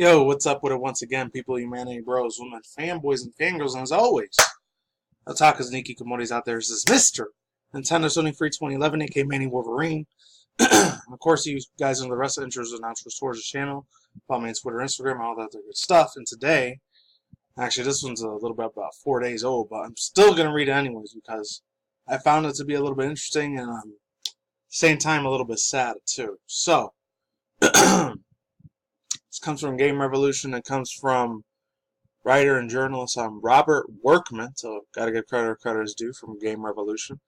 Yo, what's up with it once again, people, humanity, bros, women, fanboys, and fangirls, and as always, Otaku's and hikikomori's out there is this Mr. Nintendo Sony Free 2011, aka Manny Wolverine. Of course, you guys know the rest of the intros and outros towards the channel. Follow me on Twitter, Instagram, all that other good stuff. And today, actually, this one's a little bit about 4 days old, but I'm still going to read it anyways because I found it to be a little bit interesting and at the same time a little bit sad too. So, this comes from Game Revolution. It comes from writer and journalist Robert Workman. So, gotta give credit where credit is due from Game Revolution.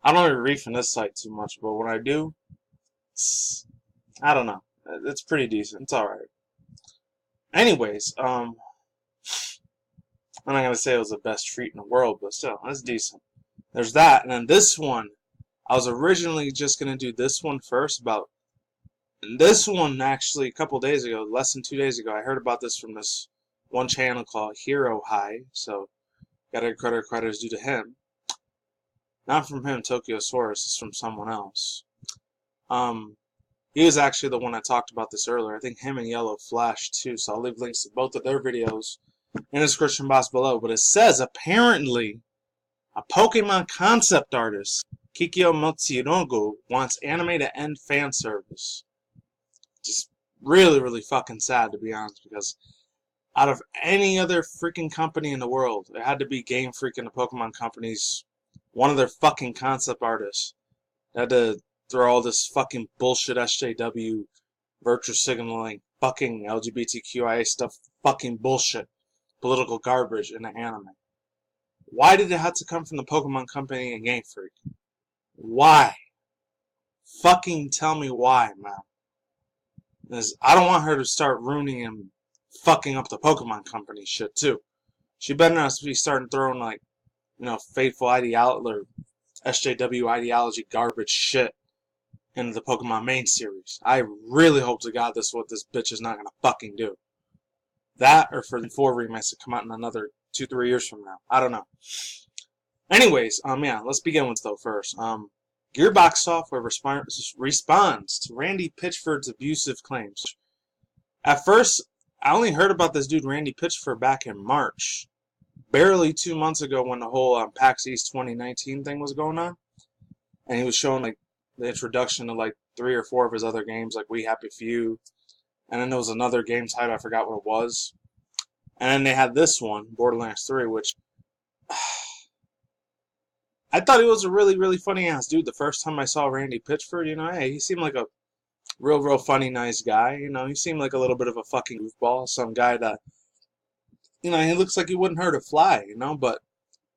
I don't even read from this site too much, but when I do, I don't know. It's pretty decent. It's alright. Anyways, I'm not gonna say it was the best treat in the world, but still, it's decent. There's that, and then this one, I was originally just gonna do this one first and this one, actually, a couple days ago, less than 2 days ago, I heard about this from this one channel called Hero High, so gotta credit is due to him. Not from him, Tokyo Source, it's from someone else. He was actually the one I talked about this earlier. I think him and Yellow Flash too, so I'll leave links to both of their videos in the description box below. But it says, apparently, a Pokemon concept artist, Keiko Motsunogu, wants anime to end fan service. Just really fucking sad, to be honest, because out of any other freaking company in the world, it had to be Gamefreak and the Pokemon Company's one of their fucking concept artists. They had to throw all this fucking bullshit SJW, virtue signaling, fucking LGBTQIA stuff, fucking bullshit, political garbage in the anime. Why did it have to come from the Pokemon Company and Gamefreak? Why? Fucking tell me why, man. Because I don't want her to start ruining and fucking up the Pokemon Company shit too. She better not be starting throwing like, fateful ideology or SJW ideology garbage shit into the Pokemon main series. I really hope to God this is what this bitch is not gonna fucking do. That or for the 4 remakes to come out in another 2-3 years from now. I don't know. Anyways, yeah, let's begin with though first. Gearbox Software responds to Randy Pitchford's abusive claims. At first, I only heard about this dude Randy Pitchford back in March. Barely 2 months ago when the whole PAX East 2019 thing was going on. And he was showing like the introduction to like 3 or 4 of his other games, like We Happy Few. And then there was another game title, I forgot what it was. And then they had this one, Borderlands 3, which I thought he was a really funny ass dude the first time I saw Randy Pitchford. Hey, he seemed like a real funny, nice guy. He seemed like a little bit of a fucking goofball. Some guy that, he looks like he wouldn't hurt a fly, but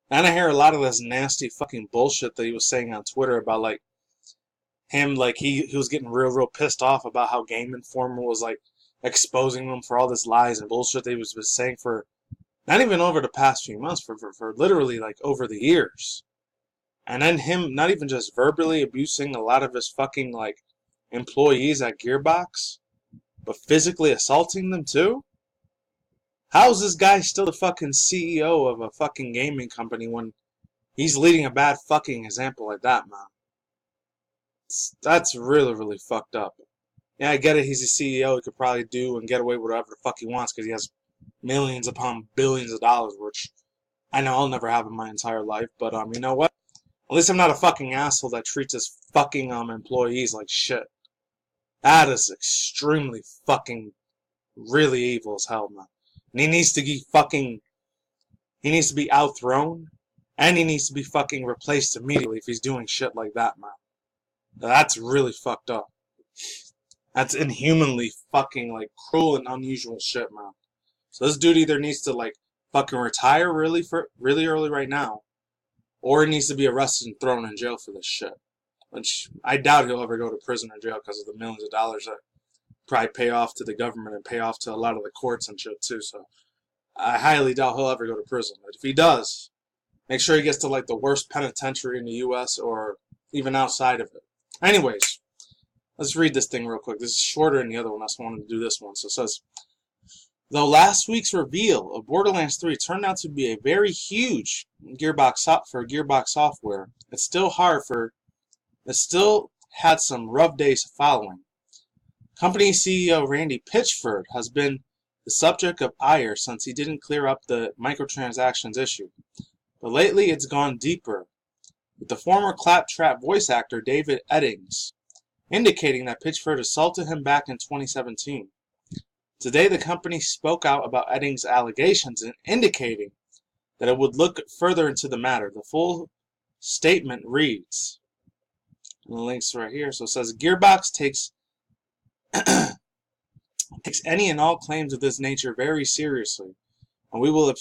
then I hear a lot of this nasty fucking bullshit that he was saying on Twitter about, like, him, like, he was getting real pissed off about how Game Informer was, like, exposing him for all this lies and bullshit that he was saying for not even over the past few months, for literally, like, over the years. And then him not even just verbally abusing a lot of his fucking, like, employees at Gearbox, but physically assaulting them too? How is this guy still the fucking CEO of a fucking gaming company when he's leading a bad fucking example like that, man? That's really fucked up. Yeah, I get it, he's a CEO, he could probably do and get away with whatever the fuck he wants because he has millions upon billions of dollars, which I know I'll never have in my entire life, but you know what? At least I'm not a fucking asshole that treats his fucking employees like shit. That is extremely fucking really evil as hell, man. And he needs to be outthrown, and he needs to be fucking replaced immediately if he's doing shit like that, man. That's really fucked up. That's inhumanly fucking, like, cruel and unusual shit, man. So this dude either needs to, like, fucking retire really early right now, or he needs to be arrested and thrown in jail for this shit. Which I doubt he'll ever go to prison or jail because of the millions of dollars that probably pay off to the government and pay off to a lot of the courts and shit too. So I highly doubt he'll ever go to prison. But if he does, make sure he gets to like the worst penitentiary in the U.S. or even outside of it. Anyways, let's read this thing real quick. This is shorter than the other one. I just wanted to do this one. So it says, though last week's reveal of Borderlands 3 turned out to be a very huge Gearbox Software, it still had some rough days following. Company CEO Randy Pitchford has been the subject of ire since he didn't clear up the microtransactions issue. But lately it's gone deeper, with the former Claptrap voice actor David Eddings indicating that Pitchford assaulted him back in 2017. Today the company spoke out about Eddings' allegations and indicating that it would look further into the matter. The full statement reads, and the link's right here, so it says, Gearbox takes any and all claims of this nature very seriously, and we will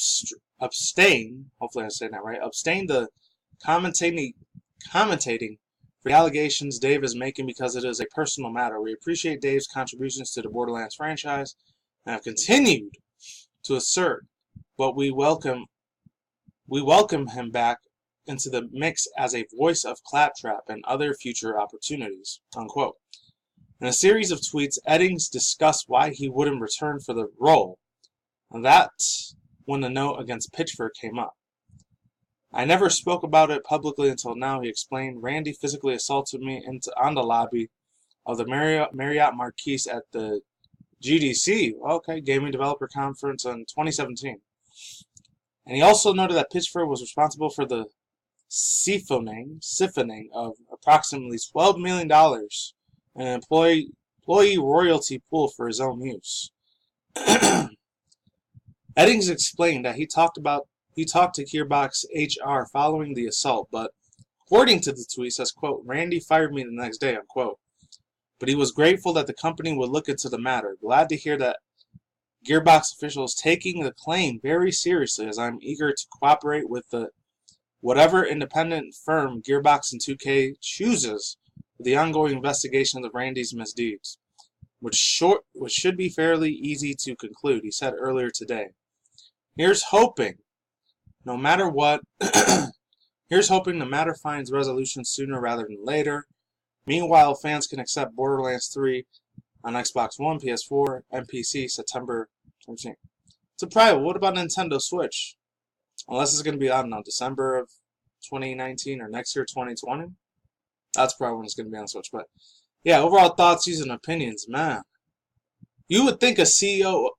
abstain, hopefully I'm saying that right, abstain the commentating for the allegations Dave is making because it is a personal matter. We appreciate Dave's contributions to the Borderlands franchise and have continued to assert, but we welcome him back into the mix as a voice of Claptrap and other future opportunities, unquote. In a series of tweets, Eddings discussed why he wouldn't return for the role, and that's when the note against Pitchford came up. I never spoke about it publicly until now, he explained. Randy physically assaulted me on the lobby of the Marriott Marquise at the GDC, Gaming Developer Conference in 2017. And he also noted that Pitchford was responsible for the siphoning of approximately $12 million in an employee royalty pool for his own use. Eddings explained that he talked to Gearbox HR following the assault, but according to the tweet says, quote, Randy fired me the next day, unquote. But he was grateful that the company would look into the matter. Glad to hear that Gearbox officials taking the claim very seriously, as I'm eager to cooperate with whatever independent firm Gearbox and 2K chooses for the ongoing investigation of Randy's misdeeds, which should be fairly easy to conclude, he said earlier today. Here's hoping the matter finds resolution sooner rather than later. Meanwhile, fans can accept Borderlands 3 on Xbox One, PS4, and PC September 13th. So private, what about Nintendo Switch? Unless it's going to be, I don't know, December of 2019 or next year, 2020. That's probably when it's going to be on Switch. But yeah, overall thoughts, views, and opinions, man. You would think a CEO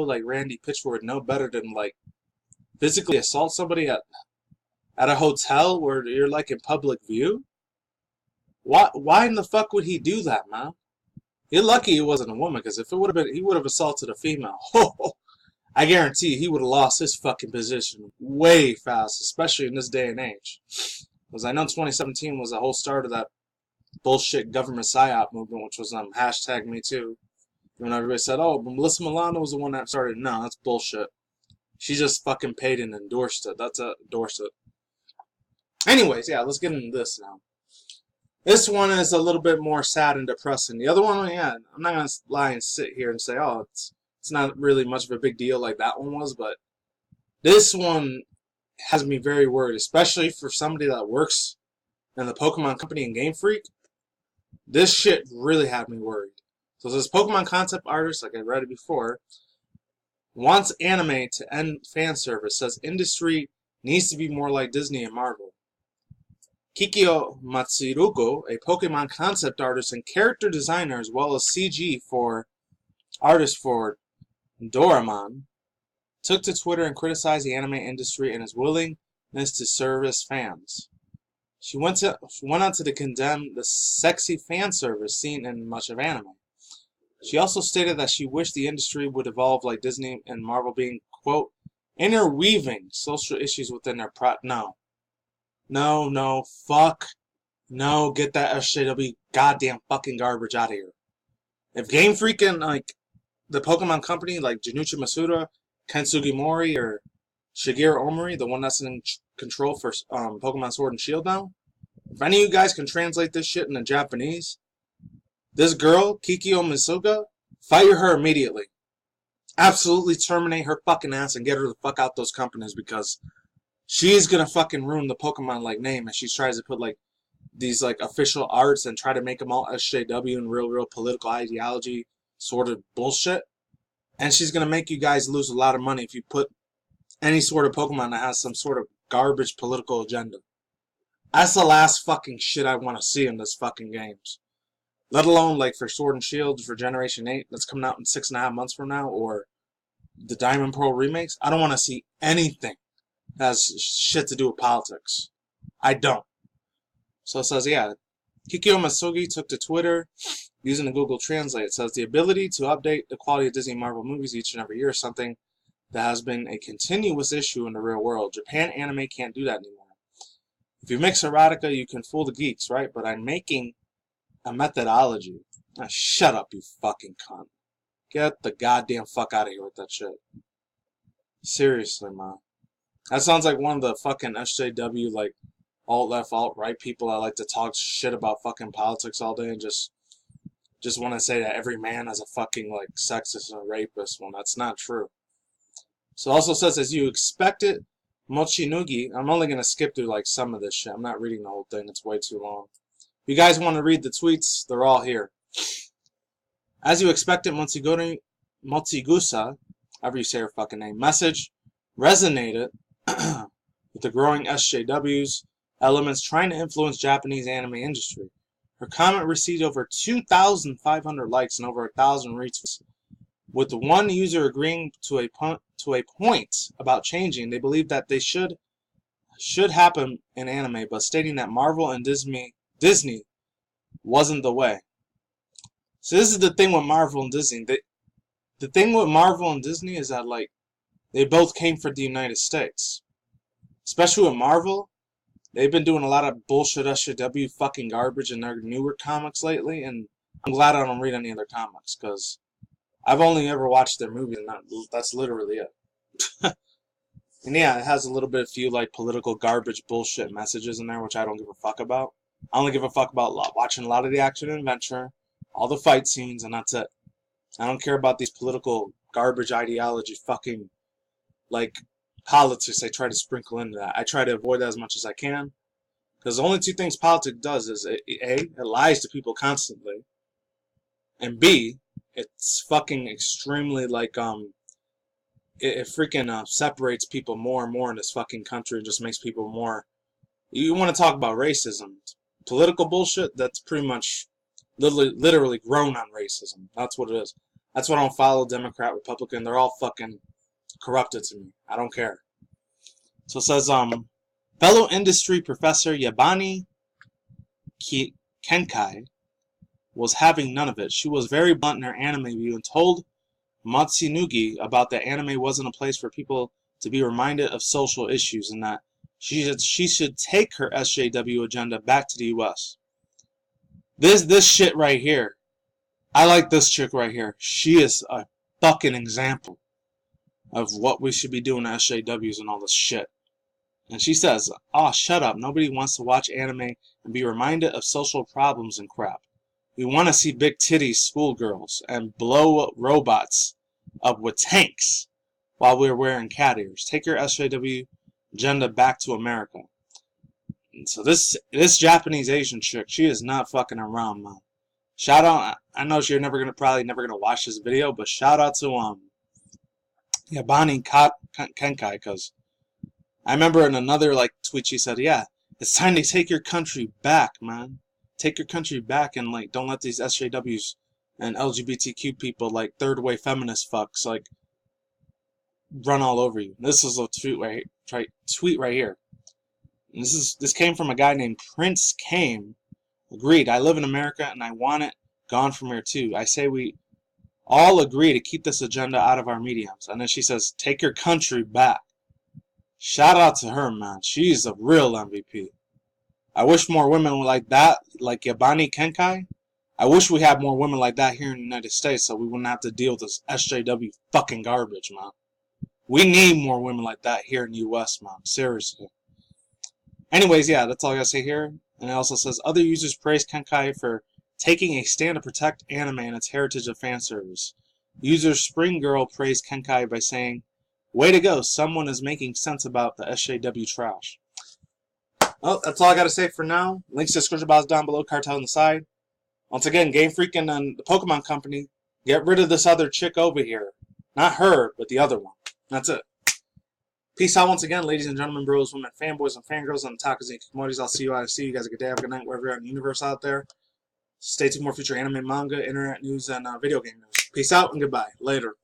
like Randy Pitchford would know better than like physically assault somebody at a hotel where you're like in public view. Why in the fuck would he do that, man? You're lucky he wasn't a woman, because if it would have been, he would have assaulted a female. I guarantee he would have lost his fucking position way fast, especially in this day and age. Because I know 2017 was the whole start of that bullshit government psyop movement, which was hashtag Me Too. When everybody said, oh, but Melissa Milano was the one that started. No, that's bullshit. She just fucking paid and endorsed it. Endorsed it. Anyways, yeah, let's get into this now. This one is a little bit more sad and depressing. The other one, yeah, I'm not going to lie and sit here and say, oh, it's not really much of a big deal like that one was, but this one has me very worried, especially for somebody that works in the Pokemon Company and Gamefreak. This shit really had me worried. So this Pokemon concept artist, like I read it before, wants anime to end fan service, says industry needs to be more like Disney and Marvel. Keiko Matsuruko, a Pokemon concept artist and character designer as well as CG artist for Doraemon, took to Twitter and criticized the anime industry and his willingness to service fans. She went on to condemn the sexy fan service seen in much of anime. She also stated that she wished the industry would evolve like Disney and Marvel, being, quote, interweaving social issues within their No, fuck. No, get that SJW goddamn fucking garbage out of here. If Game Freak and, like, the Pokemon Company, like Junichi Masuda, Ken Sugimori, or Shigeru Omori, the one that's in control for Pokemon Sword and Shield now, if any of you guys can translate this shit into Japanese, this girl, Kikyo Misuga, fire her immediately. Absolutely terminate her fucking ass and get her the fuck out those companies, because she's gonna fucking ruin the Pokemon like name, and she tries to put like these like official arts and try to make them all SJW and real political ideology sort of bullshit. And she's gonna make you guys lose a lot of money if you put any sort of Pokemon that has some sort of garbage political agenda. That's the last fucking shit I want to see in this fucking games. Let alone like for Sword and Shield for Generation 8 that's coming out in 6.5 months from now, or the Diamond Pearl remakes. I don't want to see anything that has shit to do with politics. I don't. So it says, yeah, Kikyo Masugi took to Twitter using the Google Translate. It says, the ability to update the quality of Disney Marvel movies each and every year is something that has been a continuous issue in the real world. Japan anime can't do that anymore. If you mix erotica, you can fool the geeks, right? But I'm making a methodology. Ah, shut up, you fucking cunt. Get the goddamn fuck out of here with that shit. Seriously, man. That sounds like one of the fucking SJW, like, alt-left, alt-right people that like to talk shit about fucking politics all day and just want to say that every man is a fucking, like, sexist and a rapist when that's not true. So it also says, as you expected, Mochinugi, I'm only going to skip through, like, some of this shit. I'm not reading the whole thing. It's way too long. If you guys want to read the tweets, they're all here. As you expected, Motsigusa, however you say her fucking name, message resonated with the growing SJWs elements trying to influence Japanese anime industry. Her comment received over 2,500 likes and over 1,000 retweets, with one user agreeing to a point about changing. They believe that they should happen in anime, but stating that Marvel and Disney wasn't the way. So this is the thing with Marvel and Disney. The thing with Marvel and Disney is that, like, they both came from the United States. Especially with Marvel, they've been doing a lot of bullshit SJW fucking garbage in their newer comics lately, and I'm glad I don't read any of their comics, because I've only ever watched their movies, and that's literally it. And yeah, it has a little bit of few, like, political garbage bullshit messages in there, which I don't give a fuck about. I only give a fuck about watching a lot of the action and adventure, all the fight scenes, and that's it. I don't care about these political garbage ideology fucking, like, politics they try to sprinkle into that. I try to avoid that as much as I can, because the only two things politics does is A, it lies to people constantly, and B, it's fucking extremely, like, it freaking separates people more and more in this fucking country and just makes people more. You want to talk about racism, political bullshit, that's pretty much literally grown on racism. That's what it is. That's why I don't follow Democrat, Republican. They're all fucking corrupted to me. I don't care. So it says, fellow industry professor Yabani Kenkai was having none of it. She was very blunt in her anime view and told Matsunugi about that anime wasn't a place for people to be reminded of social issues, and that she should take her SJW agenda back to the US. This shit right here. I like this chick right here. She is a fucking example of what we should be doing to SJWs and all this shit. And she says, "Aw, shut up. Nobody wants to watch anime and be reminded of social problems and crap. We want to see big titties schoolgirls and blow robots up with tanks while we're wearing cat ears. Take your SJW agenda back to America." And so this Japanese Asian chick, she is not fucking around, man. Shout out, I know you're probably never gonna watch this video, but shout out to Yabani Kenkai, because I remember in another, like, tweet she said, yeah, it's time to take your country back, man. Take your country back, and, like, don't let these SJWs and LGBTQ people, like, third way feminist fucks, like, run all over you. This is a tweet right here. And this came from a guy named Prince Kame. Agreed, I live in America and I want it gone from here too. I say we all agree to keep this agenda out of our mediums. And then she says, take your country back. Shout out to her, man. She's a real MVP. I wish more women like that, like Yabani Kenkai. I wish we had more women like that here in the United States so we wouldn't have to deal with this SJW fucking garbage, man. We need more women like that here in the US, man. Seriously. Anyways, yeah, that's all I gotta say here. And it also says, other users praise Kenkai for taking a stand to protect anime and its heritage of fan service. User Spring Girl praised Kenkai by saying, way to go, someone is making sense about the SJW trash. Well, that's all I gotta say for now. Links to the description box down below, cartel on the side. Once again, Gamefreak and the Pokemon Company, get rid of this other chick over here. Not her, but the other one. That's it. Peace out once again, ladies and gentlemen, bros, women, fanboys, and fangirls, and otakus and hikikomoris. I'll see you guys a good day, have a good night, wherever you're in the universe out there. Stay tuned for more future anime, manga, internet news, and video game news. Peace out and goodbye. Later.